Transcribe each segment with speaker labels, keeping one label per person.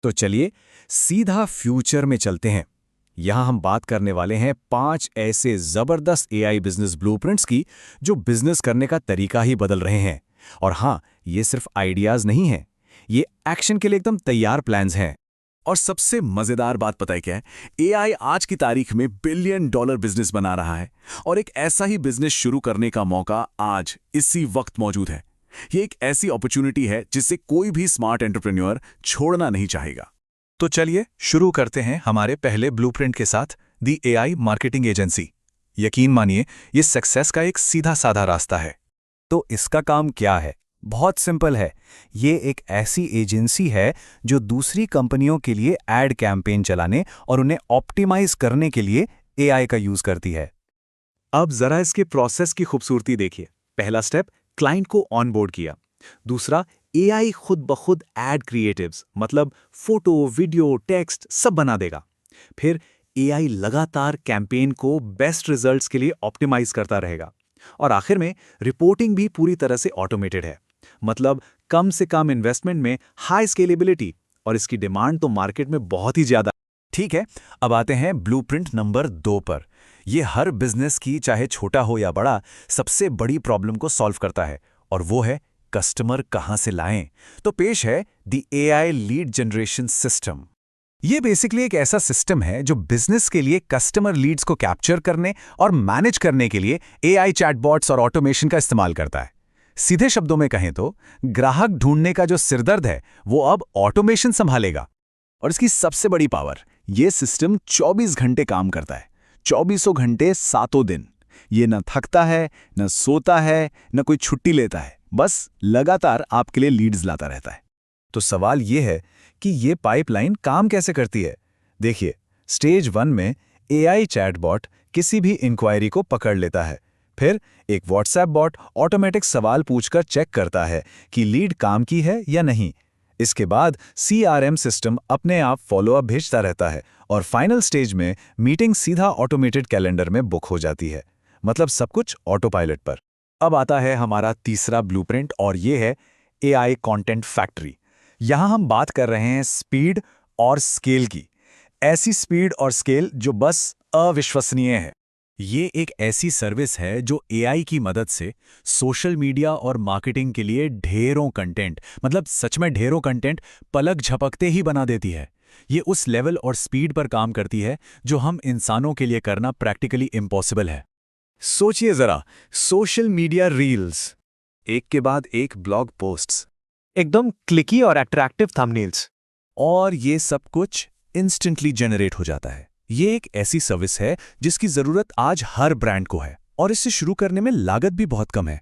Speaker 1: तो चलिए सीधा फ्यूचर में चलते हैं। यहां हम बात करने वाले हैं 5 ऐसे जबरदस्त एआई बिजनेस ब्लूप्रिंट्स की जो बिजनेस करने का तरीका ही बदल रहे हैं। और हां, ये सिर्फ आइडियाज नहीं हैं, ये एक्शन के लिए एकदम तैयार प्लान्स हैं।
Speaker 2: और सबसे मजेदार बात पता है क्या है? एआई आज की तारीख में बिलियन डॉलर बिजनेस बना रहा है और एक ऐसा ही बिजनेस शुरू करने का मौका आज इसी वक्त मौजूद है। ये एक ऐसी अपॉर्चुनिटी है जिसे कोई भी स्मार्ट एंटरप्रेन्योर छोड़ना नहीं चाहेगा।
Speaker 3: तो चलिए शुरू करते हैं हमारे पहले ब्लूप्रिंट के साथ, दी एआई मार्केटिंग एजेंसी। यकीन मानिए, ये सक्सेस का एक सीधा साधा रास्ता है।
Speaker 1: तो इसका काम क्या है? बहुत सिंपल है। ये एक ऐसी एजेंसी है जो दूसरी कंपनियों के लिए एड कैंपेन चलाने और उन्हें ऑप्टिमाइज करने के लिए एआई का यूज करती है।
Speaker 2: अब जरा इसके प्रोसेस की खूबसूरती देखिए। पहला स्टेप, क्लाइंट को ऑनबोर्ड किया। दूसरा, एआई खुद ब खुद एड क्रिएटिव्स मतलब फोटो, वीडियो, टेक्स्ट सब बना देगा। फिर एआई लगातार कैंपेन को बेस्ट रिजल्ट्स के लिए ऑप्टिमाइज करता रहेगा। और आखिर में रिपोर्टिंग भी पूरी तरह से ऑटोमेटेड है, मतलब कम से कम इन्वेस्टमेंट में हाई स्केलेबिलिटी, और इसकी डिमांड तो मार्केट में बहुत ही ज्यादा।
Speaker 1: ठीक है, अब आते हैं ब्लूप्रिंट नंबर 2 पर। ये हर बिजनेस की, चाहे छोटा हो या बड़ा, सबसे बड़ी प्रॉब्लम को सॉल्व करता है, और वो है कस्टमर कहां से लाएं। तो पेश है the AI lead generation system. ये बेसिकली एक ऐसा सिस्टम है जो बिजनेस के लिए कस्टमर लीड्स को कैप्चर करने और मैनेज करने के लिए एआई चैटबॉट्स और ऑटोमेशन का इस्तेमाल करता है। सीधे शब्दों में कहें तो ग्राहक ढूंढने का जो सिरदर्द है वो अब ऑटोमेशन संभालेगा। और इसकी सबसे बड़ी पावर, ये सिस्टम 24 घंटे काम करता है, 24 घंटे 7 दिन। ये न थकता है, न सोता है, न कोई छुट्टी लेता है, बस लगातार आपके लिए लीड्स लाता रहता है। तो सवाल ये है कि ये पाइपलाइन काम कैसे करती है। देखिए, स्टेज 1 में एआई चैटबॉट किसी भी इंक्वायरी को पकड़ लेता है। फिर एक व्हाट्सएप बॉट ऑटोमेटिक सवाल पूछकर चेक करता है कि लीड काम की है या नहीं। इसके बाद सीआरएम सिस्टम अपने आप फॉलोअप भेजता रहता है और फाइनल स्टेज में मीटिंग सीधा ऑटोमेटेड कैलेंडर में बुक हो जाती है, मतलब सब कुछ ऑटो पायलट पर। अब आता है हमारा तीसरा ब्लूप्रिंट, और ये है एआई कंटेंट फैक्ट्री। यहां हम बात कर रहे हैं स्पीड और स्केल की। ऐसी स्पीड और स्केल जो बस अविश्वसनीय है। ये एक ऐसी सर्विस है जो एआई की मदद से सोशल मीडिया और मार्केटिंग के लिए ढेरों कंटेंट, मतलब सच में ढेरों कंटेंट, पलक झपकते ही बना देती है। ये उस लेवल और स्पीड पर काम करती है जो हम इंसानों के लिए करना प्रैक्टिकली इम्पॉसिबल है। सोचिए जरा, सोशल मीडिया रील्स, एक के बाद एक ब्लॉग पोस्ट्स,
Speaker 4: एकदम क्लिकी और अट्रैक्टिव थंबनेल्स।
Speaker 1: और ये सब कुछ इंस्टेंटली जनरेट हो जाता है। ये एक ऐसी सर्विस है जिसकी जरूरत आज हर ब्रांड को है, और इसे शुरू करने में लागत भी बहुत कम है।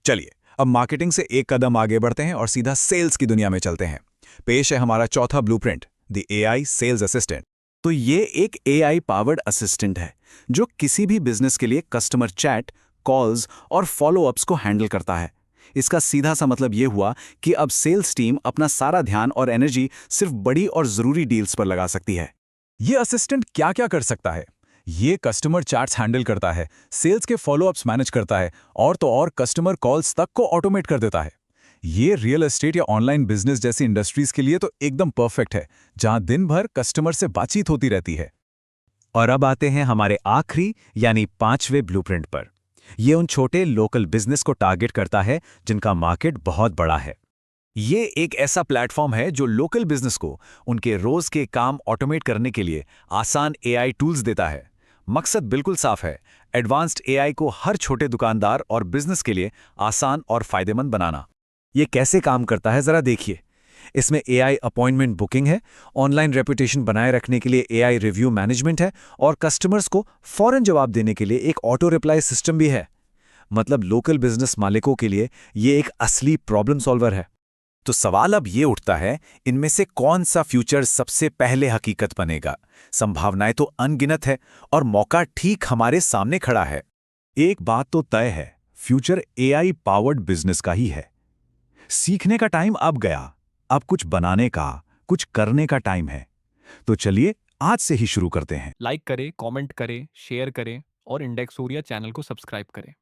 Speaker 1: चलिए अब मार्केटिंग से एक कदम आगे बढ़ते हैं और सीधा सेल्स की दुनिया में चलते हैं। पेश है हमारा चौथा blueprint, the AI sales assistant. तो ये एक एआई पावर्ड असिस्टेंट है जो किसी भी बिजनेस के लिए कस्टमर चैट, कॉल्स और फॉलोअप्स को हैंडल करता है। इसका सीधा सा मतलब ये हुआ कि अब सेल्स टीम अपना सारा ध्यान और एनर्जी सिर्फ बड़ी और जरूरी डील्स पर लगा सकती है। ये असिस्टेंट क्या क्या कर सकता है? ये कस्टमर चैट्स हैंडल करता है, सेल्स के फॉलोअप्स मैनेज करता है, और तो और कस्टमर कॉल्स तक को ऑटोमेट कर देता है। ये रियल एस्टेट या ऑनलाइन बिजनेस जैसी इंडस्ट्रीज के लिए तो एकदम परफेक्ट है, जहां दिन भर कस्टमर से बातचीत होती रहती है। और अब आते हैं हमारे आखिरी यानी 5वें ब्लूप्रिंट पर। ये उन छोटे लोकल बिजनेस को टारगेट करता है जिनका मार्केट बहुत बड़ा है। ये एक ऐसा प्लेटफॉर्म है जो लोकल बिजनेस को उनके रोज के काम ऑटोमेट करने के लिए आसान एआई टूल्स देता है। मकसद बिल्कुल साफ है, एडवांस्ड एआई को हर छोटे दुकानदार और बिजनेस के लिए आसान और फायदेमंद बनाना। ये कैसे काम करता है जरा देखिए। इसमें एआई अपॉइंटमेंट बुकिंग है, ऑनलाइन रेपुटेशन बनाए रखने के लिए एआई रिव्यू मैनेजमेंट है, और कस्टमर्स को फौरन जवाब देने के लिए एक ऑटो रिप्लाई सिस्टम भी है। मतलब लोकल बिजनेस मालिकों के लिए ये एक असली प्रॉब्लम सॉल्वर है। तो सवाल अब ये उठता है, इनमें से कौन सा फ्यूचर सबसे पहले हकीकत बनेगा? संभावनाएं तो अनगिनत है और मौका ठीक हमारे सामने खड़ा है। एक बात तो तय है, फ्यूचर एआई पावर्ड बिजनेस का ही है। सीखने का टाइम अब गया, अब कुछ बनाने का, कुछ करने का टाइम है। तो चलिए आज से ही शुरू करते हैं।
Speaker 4: लाइक करें, कमेंट करें, शेयर करें और इंडेक्स सूर्या चैनल को सब्सक्राइब करें।